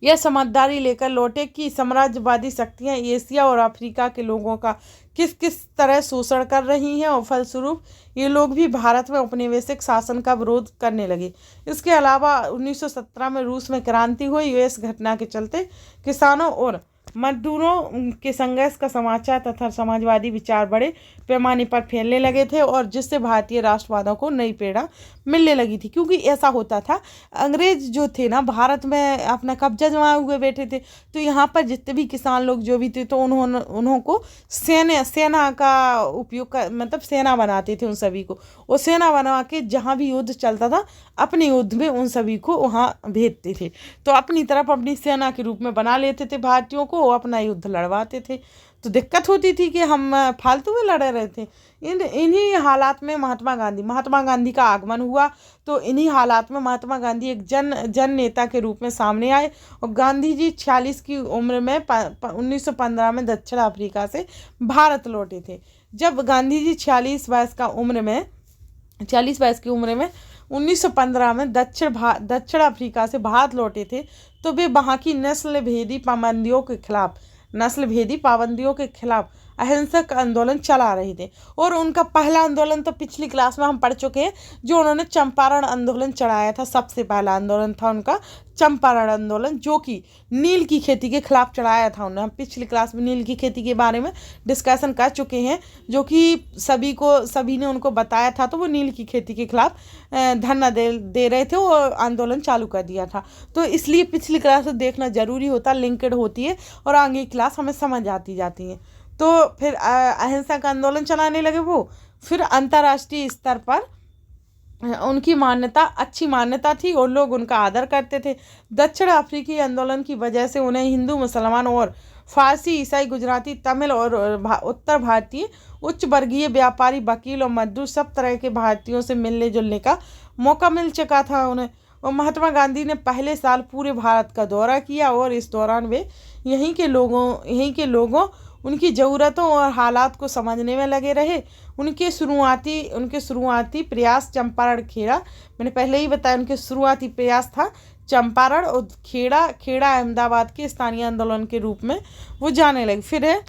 यह समझदारी लेकर लौटे कि साम्राज्यवादी शक्तियां एशिया और अफ्रीका के लोगों का किस किस तरह शोषण कर रही हैं और फलस्वरूप ये लोग भी भारत में औपनिवेशिक शासन का विरोध करने लगे। इसके अलावा 1917 में रूस में क्रांति हुई। इस घटना के चलते किसानों और मजदूरों के संघर्ष का समाचार तथा समाजवादी विचार बड़े पैमाने पर फैलने लगे थे और जिससे भारतीय राष्ट्रवादों को नई प्रेरणा मिलने लगी थी। क्योंकि ऐसा होता था, अंग्रेज जो थे ना भारत में अपना कब्जा जमाए हुए बैठे थे, तो यहाँ पर जितने भी किसान लोग जो भी थे तो उन्हों को सेना का उपयोग कर, मतलब सेना बनाते थे उन सभी को, और सेना बना के जहाँ भी युद्ध चलता था अपने युद्ध में उन सभी को वहाँ भेजते थे। तो अपनी तरफ अपनी सेना के रूप में बना लेते थे भारतीयों को, अपना युद्ध लड़वाते थे। तो दिक्कत होती थी कि हम फालतू में लड़े रहे थे। इन्हीं हालात में महात्मा गांधी का आगमन हुआ। तो इन्हीं हालात में महात्मा गांधी एक जन नेता के रूप में सामने आए और गांधी जी 46 की उम्र में 1915 में दक्षिण अफ्रीका से भारत लौटे थे। जब गांधी जी 40 वर्ष की उम्र में 1915 में दक्षिण अफ्रीका से भारत लौटे थे, तो वे वहाँ की नस्ल भेदी पाबंदियों के खिलाफ अहिंसक आंदोलन चला रहे थे। और उनका पहला आंदोलन तो पिछली क्लास में हम पढ़ चुके हैं, जो उन्होंने चंपारण आंदोलन चलाया था। सबसे पहला आंदोलन था उनका चंपारण आंदोलन, जो कि नील की खेती के खिलाफ चलाया था उन्होंने। हम पिछली क्लास में नील की खेती के बारे में डिस्कशन कर चुके हैं, जो कि सभी ने उनको बताया था। तो वो नील की खेती के खिलाफ धरना दे रहे थे और आंदोलन चालू कर दिया था। तो इसलिए पिछली क्लास देखना जरूरी होता, लिंक्ड होती है और आगे की क्लास हमें समझ आती जाती है। तो फिर अहिंसा का आंदोलन चलाने लगे वो। फिर अंतर्राष्ट्रीय स्तर पर उनकी अच्छी मान्यता थी और लोग उनका आदर करते थे। दक्षिण अफ्रीकी आंदोलन की वजह से उन्हें हिंदू, मुसलमान और फारसी, ईसाई, गुजराती, तमिल और उत्तर भारतीय उच्च वर्गीय व्यापारी, वकील और मजदूर सब तरह के भारतीयों से मिलने जुलने का मौका मिल चुका था उन्हें। और महात्मा गांधी ने पहले साल पूरे भारत का दौरा किया और इस दौरान वे यहीं के लोगों उनकी ज़रूरतों और हालात को समझने में लगे रहे। उनके शुरुआती प्रयास चंपारण, खेड़ा, मैंने पहले ही बताया, उनके शुरुआती प्रयास था चंपारण और खेड़ा अहमदाबाद के स्थानीय आंदोलन के रूप में वो जाने लगे। फिर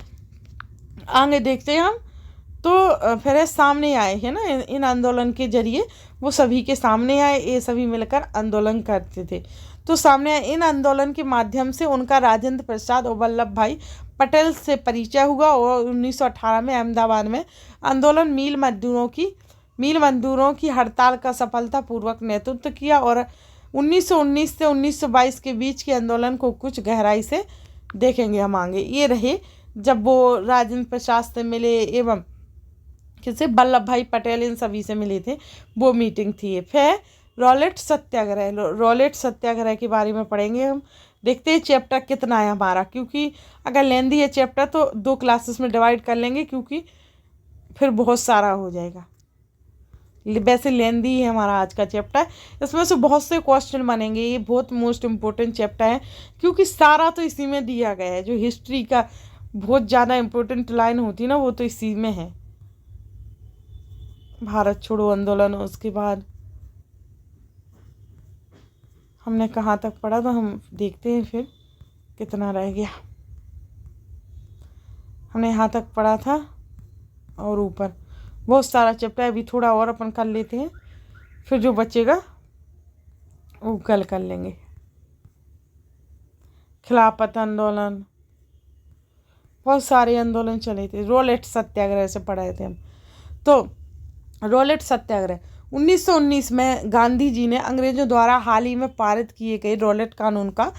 आगे देखते हैं हम। तो फिर सामने आए हैं ना, इन आंदोलन के जरिए वो सभी के सामने आए, ये सभी मिलकर आंदोलन करते थे। तो सामने आए, इन आंदोलन के माध्यम से उनका राजेंद्र प्रसाद और वल्लभ भाई पटेल से परिचय हुआ और 1918 में अहमदाबाद में आंदोलन मील मजदूरों की मील मजदूरों की हड़ताल का सफलतापूर्वक नेतृत्व किया और 1919 से 1922 के बीच के आंदोलन को कुछ गहराई से देखेंगे हम आगे। ये रहे जब वो राजेंद्र प्रसाद से मिले एवं किसे वल्लभ भाई पटेल इन सभी से मिले थे, वो मीटिंग थी। फिर रॉलेट सत्याग्रह, रॉलेट सत्याग्रह के बारे में पढ़ेंगे हम। देखते हैं चैप्टर कितना है हमारा, क्योंकि अगर लेंदी है चैप्टर तो 2 क्लासेस में डिवाइड कर लेंगे, क्योंकि फिर बहुत सारा हो जाएगा। वैसे लेंदी है हमारा आज का चैप्टर, इसमें से बहुत से क्वेश्चन बनेंगे। ये बहुत मोस्ट इम्पोर्टेंट चैप्टर है, क्योंकि सारा तो इसी में दिया गया है। जो हिस्ट्री का बहुत ज़्यादा इम्पोर्टेंट लाइन होती है ना, वो तो इसी में है। भारत छोड़ो आंदोलन, उसके बाद हमने कहाँ तक पढ़ा, तो हम देखते हैं फिर कितना रह गया। हमने यहाँ तक पढ़ा था और ऊपर बहुत सारा चैप्टर, अभी थोड़ा और अपन कर लेते हैं, फिर जो बचेगा वो कल कर लेंगे। खिलाफत आंदोलन, बहुत सारे आंदोलन चले थे। रॉलेट सत्याग्रह से पढ़ाए थे हम। तो रॉलेट सत्याग्रह 1919 में गांधी जी ने अंग्रेजों द्वारा हाल ही में पारित किए गए रॉलेट कानून का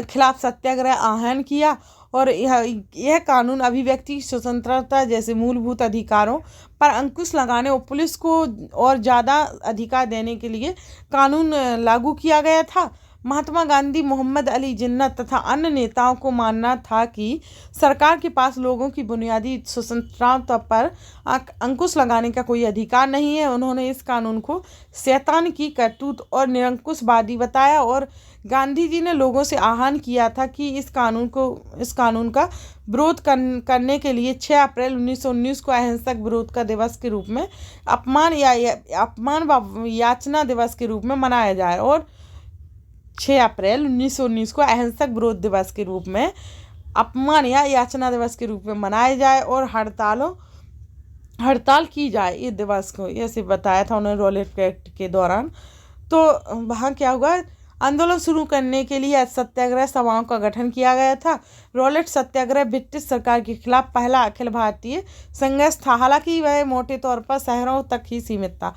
खिलाफ सत्याग्रह आह्वान किया, और यह कानून अभिव्यक्ति की स्वतंत्रता जैसे मूलभूत अधिकारों पर अंकुश लगाने और पुलिस को और ज़्यादा अधिकार देने के लिए कानून लागू किया गया था। महात्मा गांधी, मोहम्मद अली जिन्ना तथा अन्य नेताओं को मानना था कि सरकार के पास लोगों की बुनियादी स्वतंत्रता पर अंकुश लगाने का कोई अधिकार नहीं है। उन्होंने इस कानून को शैतान की करतूत और निरंकुशवादी बताया, और गांधी जी ने लोगों से आह्वान किया था कि इस कानून का विरोध करने के लिए 6 अप्रैल 1919 को अहिंसक विरोध का दिवस के रूप में अपमान व याचना दिवस के रूप में मनाया जाए, और 6 अप्रैल 1919 को अहिंसक विरोध दिवस के रूप में अपमान या याचना दिवस के रूप में मनाया जाए, और हड़ताल की जाए इस दिवस को, ऐसे बताया था उन्होंने रॉलेट एक्ट के दौरान। तो वहाँ क्या हुआ, आंदोलन शुरू करने के लिए सत्याग्रह सभाओं का गठन किया गया था। रॉलेट सत्याग्रह ब्रिटिश सरकार के खिलाफ पहला अखिल भारतीय संघर्ष था, हालांकि वह मोटे तौर पर शहरों तक ही सीमित था।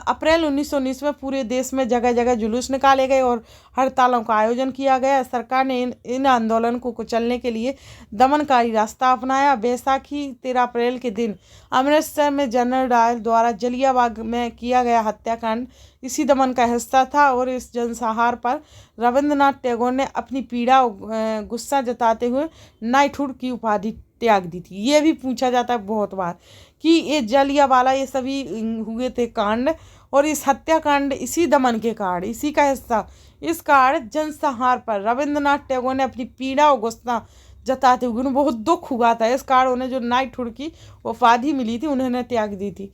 अप्रैल 1919 में पूरे देश में जगह जगह जुलूस निकाले गए और हड़तालों का आयोजन किया गया। सरकार ने इन आंदोलन को कुचलने के लिए दमनकारी रास्ता अपनाया। बैसाखी 13 अप्रैल के दिन अमृतसर में जनरल डायर द्वारा जलियांवाला में किया गया हत्याकांड इसी दमन का हिस्सा था, और इस जनसंहार पर रविंद्रनाथ टैगोर ने अपनी पीड़ा और गुस्सा जताते हुए नाइटहुड की उपाधि त्याग दी थी। ये भी पूछा जाता है बहुत बार कि ये जलियांवाला ये सभी हुए थे कांड, और इस हत्याकांड इसी दमन के कारण, इसी का हिस्सा, इस कारण जनसंहार पर रविंद्रनाथ टैगोर ने अपनी पीड़ा और गुस्सा जताते हुए, उन्हें बहुत दुख हुआ था, इस कारण उन्हें जो नाइटहुड की उपाधि मिली थी उन्होंने त्याग दी थी।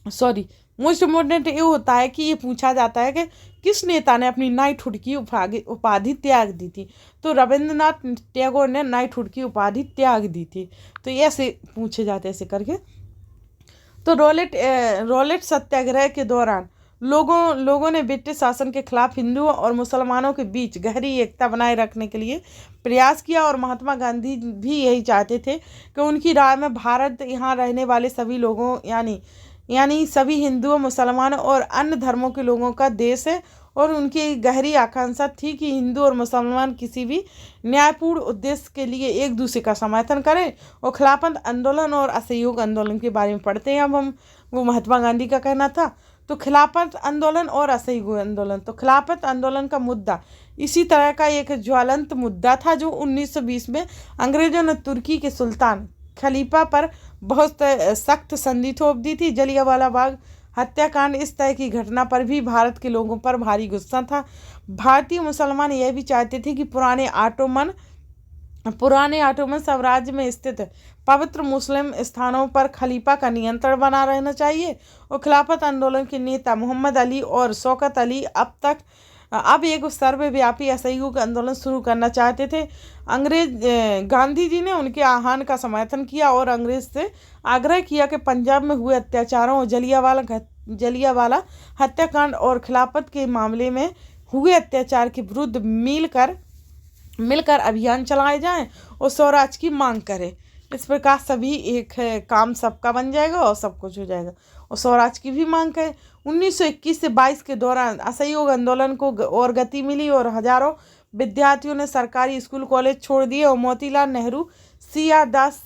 सॉरी, मोस्ट इम्पोर्टेंट ये होता है कि ये पूछा जाता है कि किस नेता ने अपनी नाइटहुड की उपाधि त्याग दी थी, तो रविंद्रनाथ टैगोर ने नाइटहुड की उपाधि त्याग दी थी। तो ऐसे पूछे जाते ऐसे करके। तो रॉलेट सत्याग्रह के दौरान लोगों ने ब्रिटिश शासन के खिलाफ हिंदुओं और मुसलमानों के बीच गहरी एकता बनाए रखने के लिए प्रयास किया, और महात्मा गांधी भी यही चाहते थे कि उनकी राय में भारत यहाँ रहने वाले सभी लोगों यानी सभी हिंदुओं, मुसलमानों और अन्य धर्मों के लोगों का देश है, और उनकी गहरी आकांक्षा थी कि हिंदू और मुसलमान किसी भी न्यायपूर्ण उद्देश्य के लिए एक दूसरे का समर्थन करें। और खिलाफत आंदोलन और असहयोग आंदोलन के बारे में पढ़ते हैं अब हम, वो महात्मा गांधी का कहना था। तो खिलाफत आंदोलन और असहयोग आंदोलन, तो खिलाफत आंदोलन का मुद्दा इसी तरह का एक ज्वलंत मुद्दा था जो 1920 में अंग्रेजों ने तुर्की के सुल्तान खलीफा पर बहुत सख्त संधि थोप दी थी। जलियांवाला बाग हत्याकांड इस तरह की घटना पर भी भारत के लोगों पर भारी गुस्सा था। भारतीय मुसलमान यह भी चाहते थे कि पुराने ऑटोमन साम्राज्य में स्थित पवित्र मुस्लिम स्थानों पर खलीफा का नियंत्रण बना रहना चाहिए, और खिलाफत आंदोलन के नेता मोहम्मद अली और शौकत अली अब एक सर्वव्यापी असहयोग आंदोलन शुरू करना चाहते थे। गांधी जी ने उनके आह्वान का समर्थन किया और अंग्रेज से आग्रह किया कि पंजाब में हुए अत्याचारों और जलियांवाला हत्याकांड और खिलाफत के मामले में हुए अत्याचार के विरुद्ध मिलकर अभियान चलाए जाएं और स्वराज की मांग करें। इस प्रकार सभी एक है, काम सबका बन जाएगा और सब कुछ हो जाएगा। और स्वराज की भी मांग है। 1921 से 22 के दौरान असहयोग आंदोलन को और गति मिली और हजारों विद्यार्थियों ने सरकारी स्कूल कॉलेज छोड़ दिए और मोतीलाल नेहरू, सी आर दास,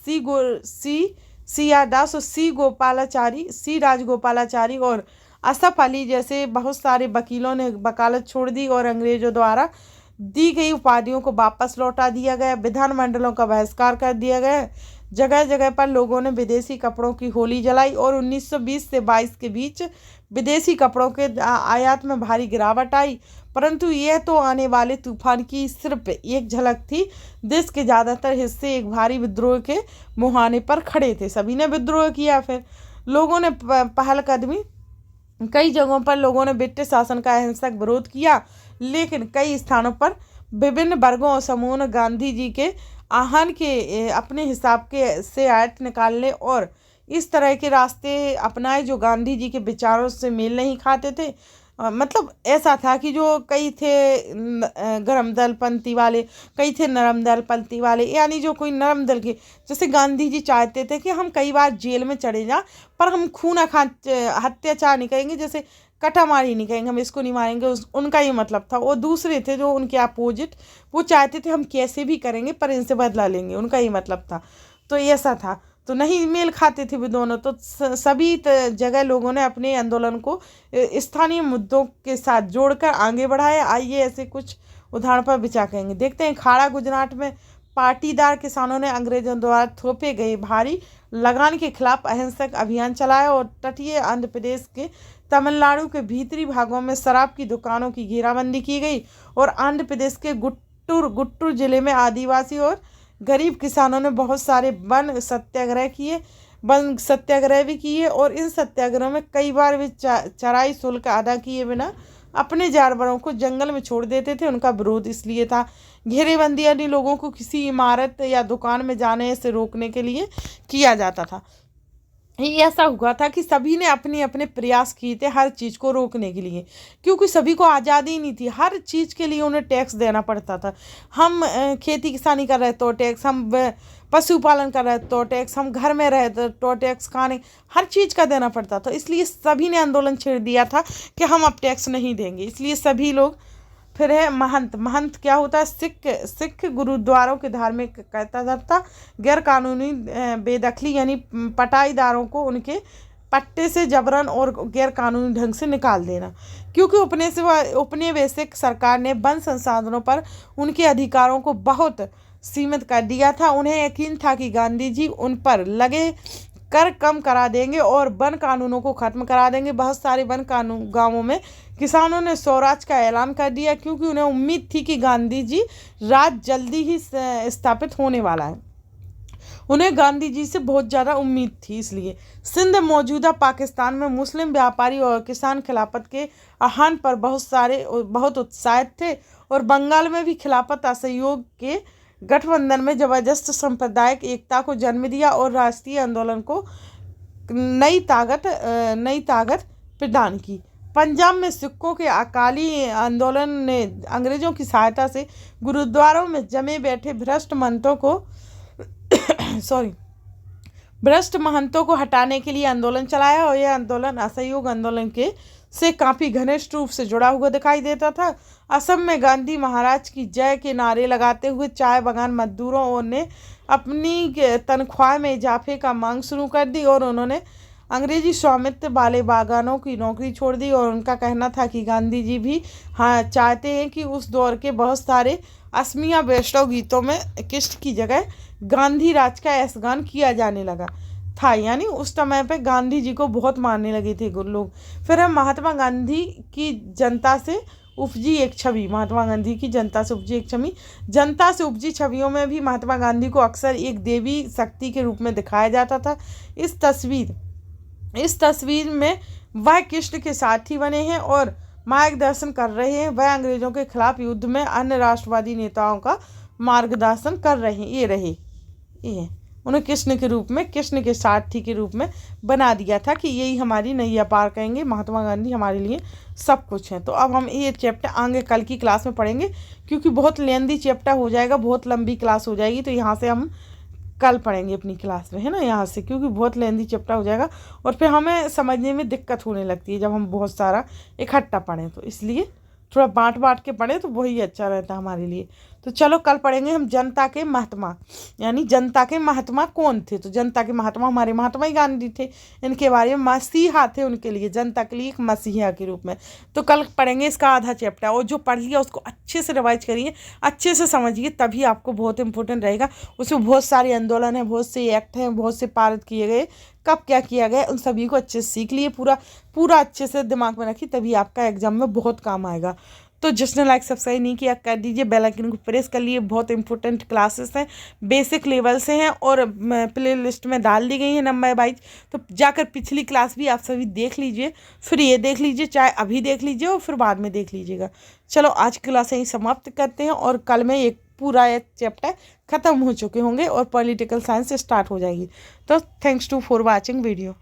सी आर दास और सी राजगोपालाचारी और असफ अली जैसे बहुत सारे वकीलों ने वकालत छोड़ दी और अंग्रेजों द्वारा दी गई उपाधियों को वापस लौटा दिया गया। विधानमंडलों का बहिष्कार कर दिया गया। जगह जगह पर लोगों ने विदेशी कपड़ों की होली जलाई और 1920 से 22 के बीच विदेशी कपड़ों के आयात में भारी गिरावट आई। परंतु यह तो आने वाले तूफान की सिर्फ एक झलक थी। देश के ज़्यादातर हिस्से एक भारी विद्रोह के मुहाने पर खड़े थे। सभी ने विद्रोह किया। फिर लोगों ने पहलकदमी, कई जगहों पर लोगों ने ब्रिटिश शासन का अहिंसक विरोध किया, लेकिन कई स्थानों पर विभिन्न वर्गों और समूहों ने गांधी जी के आह्वान के अपने हिसाब के से आयत निकालने और इस तरह के रास्ते अपनाए जो गांधी जी के विचारों से मेल नहीं खाते थे। मतलब ऐसा था कि जो कई थे गरम दलपंथी वाले, कई थे नरम दलपंथी वाले, यानी जो कोई नरम दल के, जैसे गांधी जी चाहते थे कि हम कई बार जेल में चढ़े जाएं पर हम खूना खा अत्याचार नहीं करेंगे, जैसे कटामारी नहीं करेंगे, हम इसको नहीं मारेंगे, उनका ये मतलब था। और दूसरे थे जो उनके अपोजिट, वो चाहते थे हम कैसे भी करेंगे पर इनसे बदला लेंगे, उनका ये मतलब था। तो ऐसा था, तो नहीं मेल खाते थे वो दोनों। तो सभी जगह लोगों ने अपने आंदोलन को स्थानीय मुद्दों के साथ जोड़कर आगे बढ़ाया। आइए ऐसे कुछ उदाहरण पर विचार करेंगे। देखते हैं, खाड़ा गुजरात में पाटीदार किसानों ने अंग्रेजों द्वारा थोपे गए भारी लगान के खिलाफ अहिंसक अभियान चलाया और तटीय आंध्र प्रदेश के तमिलनाडु के भीतरी भागों में शराब की दुकानों की घेराबंदी की गई और आंध्र प्रदेश के गुट्टूर जिले में आदिवासी और गरीब किसानों ने बहुत सारे वन सत्याग्रह भी किए और इन सत्याग्रहों में कई बार वे चराई शुल्क अदा किए बिना अपने जानवरों को जंगल में छोड़ देते थे। उनका विरोध इसलिए था। घेरेबंदी यानी लोगों को किसी इमारत या दुकान में जाने से रोकने के लिए किया जाता था। ये ऐसा हुआ था कि सभी ने अपने अपने प्रयास किए थे हर चीज़ को रोकने के लिए, क्योंकि सभी को आज़ादी नहीं थी। हर चीज़ के लिए उन्हें टैक्स देना पड़ता था। हम खेती किसानी कर रहे तो टैक्स, हम पशुपालन कर रहे तो टैक्स, हम घर में रहे तो टैक्स, खाने हर चीज़ का देना पड़ता था। इसलिए सभी ने आंदोलन छेड़ दिया था कि हम अब टैक्स नहीं देंगे। इसलिए सभी लोग, फिर है महंत क्या होता है? सिख गुरुद्वारों के धार्मिक कहता गैर कानूनी बेदखली यानी पटाईदारों को उनके पट्टे से जबरन और गैर कानूनी ढंग से निकाल देना, क्योंकि उपनिवेशिक सरकार ने वन संसाधनों पर उनके अधिकारों को बहुत सीमित कर दिया था। उन्हें यकीन था कि गांधी जी उन पर लगे कर कम करा देंगे और वन कानूनों को ख़त्म करा देंगे। बहुत सारे वन कानून गांवों में किसानों ने स्वराज का ऐलान कर दिया, क्योंकि उन्हें उम्मीद थी कि गांधी जी राज जल्दी ही स्थापित होने वाला है। उन्हें गांधी जी से बहुत ज़्यादा उम्मीद थी। इसलिए सिंध मौजूदा पाकिस्तान में मुस्लिम व्यापारी और किसान खिलाफत के आह्वान पर बहुत उत्साहित थे और बंगाल में भी खिलाफत असहयोग के गठबंधन में जबरदस्त सांप्रदायिक एकता को जन्म दिया और राष्ट्रीय आंदोलन को नई ताकत प्रदान की। पंजाब में सिखों के अकाली आंदोलन ने अंग्रेजों की सहायता से गुरुद्वारों में जमे बैठे भ्रष्ट महंतों को हटाने के लिए आंदोलन चलाया और यह आंदोलन असहयोग आंदोलन से काफ़ी घनिष्ठ रूप से जुड़ा हुआ दिखाई देता था। असम में गांधी महाराज की जय के नारे लगाते हुए चाय बागान मजदूरों ने अपनी तनख्वाह में इजाफे का मांग शुरू कर दी और उन्होंने अंग्रेजी स्वामित्व वाले बागानों की नौकरी छोड़ दी। और उनका कहना था कि गांधी जी भी चाहते हैं कि उस दौर के बहुत सारे असमिया वैष्णव गीतों में कृष्ण की जगह गांधी राज का ऐशगान किया जाने लगा था। यानी उस समय पे गांधी जी को बहुत मानने लगे थे लोग। फिर हम महात्मा गांधी की जनता से उपजी एक छवि। महात्मा गांधी की जनता से उपजी एक छवि। जनता से उपजी छवियों में भी महात्मा गांधी को अक्सर एक देवी शक्ति के रूप में दिखाया जाता था। इस तस्वीर में वह कृष्ण के साथी बने हैं और मार्गदर्शन कर रहे हैं। वह अंग्रेजों के खिलाफ युद्ध में अन्य राष्ट्रवादी नेताओं का मार्गदर्शन कर रहे हैं। ये उन्हें कृष्ण के रूप में, कृष्ण के सारथी के रूप में बना दिया था कि यही हमारी नैया पार करेंगे, महात्मा गांधी हमारे लिए सब कुछ है। तो अब हम ये चैप्टर आगे कल की क्लास में पढ़ेंगे, क्योंकि बहुत लेंदी चैप्टर हो जाएगा, बहुत लंबी क्लास हो जाएगी। तो यहाँ से हम कल पढ़ेंगे अपनी क्लास में, है ना, यहाँ से, क्योंकि बहुत लेंदी चैप्टर हो जाएगा और फिर हमें समझने में दिक्कत होने लगती है जब हम बहुत सारा इकट्ठा पढ़ें, तो इसलिए थोड़ा बांट बांट के पढ़ें तो वही अच्छा रहता है हमारे लिए। तो चलो कल पढ़ेंगे हम जनता के महात्मा, यानी जनता के महात्मा कौन थे। तो जनता के महात्मा हमारे महात्मा ही गांधी थे, इनके बारे में मसीहा थे उनके लिए, जनता के लिए एक मसीहा के रूप में। तो कल पढ़ेंगे इसका आधा चैप्टर, और जो पढ़ लिया उसको अच्छे से रिवाइज करिए, अच्छे से समझिए, तभी आपको बहुत इंपॉर्टेंट रहेगा। उसमें बहुत सारे आंदोलन हैं, बहुत से एक्ट हैं, बहुत से पारित किए गए, कब क्या किया गया, उन सभी को अच्छे से सीख लिए, पूरा पूरा अच्छे से दिमाग में रखिए, तभी आपका एग्जाम में बहुत काम आएगा। तो जिसने लाइक सब्सक्राइब नहीं किया कर दीजिए, बेल आइकन को प्रेस कर लिए। बहुत इंपॉर्टेंट क्लासेस हैं, बेसिक लेवल से हैं और प्ले लिस्ट में डाल दी गई है नंबर वाइज। तो जाकर पिछली क्लास भी आप सभी देख लीजिए, फिर ये देख लीजिए, चाहे अभी देख लीजिए और फिर बाद में देख लीजिएगा। चलो आज की क्लास यहीं समाप्त करते हैं, और कल में एक पूरा चैप्टर ख़त्म हो चुके होंगे और पॉलिटिकल साइंस स्टार्ट हो जाएगी। तो thanks to for watching video.